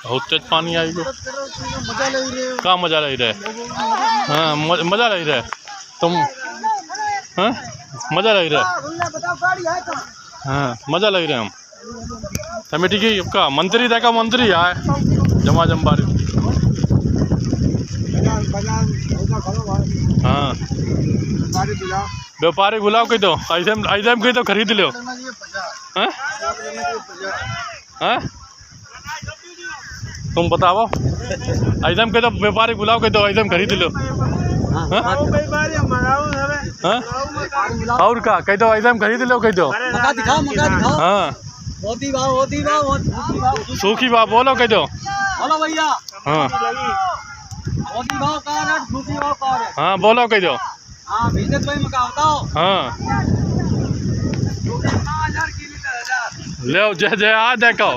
बहुत तेज पानी आई गो। कहाँ मजा लग रहा है? हाँ मजा लग रहा है तुम। हाँ मजा लग रहा है। हाँ मजा लग रहा है हम कमेटी की का मंत्री देखा मंत्री आए जमा जमबारी। हाँ व्यापारी बुलाओ कही दो ऐसे कही तो खरीद लो। हाँ हाँ तुम बताओ ऐसे कह दो व्यापारी बुलाओ कह दो ऐसे खरीद लो। हाँ और क्या कह दो ऐसे खरीद लो कह दो। हाँ सूखी बात बोलो कह दो। हाँ हाँ बोलो कह दो। हाँ ले जय जय आ देखो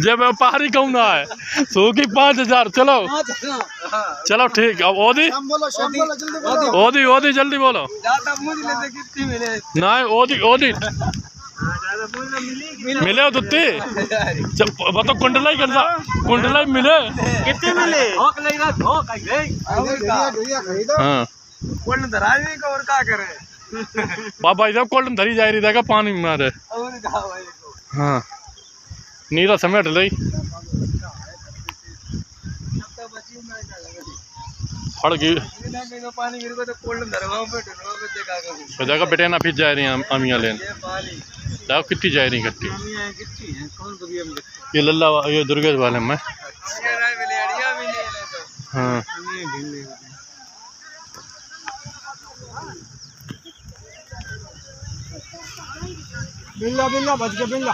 जय व्यापारी कौन है सूखी 5000। चलो चलो ठीक। अब ओदी ओदी ओदी जल्दी बोलो। नहीं ओदी ओदी मिले हो तुत्ती बताओ कुंडलाई करना कुंडलाई मिले कितने मिले। हाँ और क्या करे बाबा इधर कोल्ड धरी जा रही देखा पानी मारे। हाँ नीरा समेट ली फड़ गई देखा बेटे ना फिर जा रही हैं अमियाँ लेन देखो कितनी जा रही कट्टी। ये लल्ला ये दुर्गेश वाले में। हाँ बिल्ला बिल्ला बच गया बिल्ला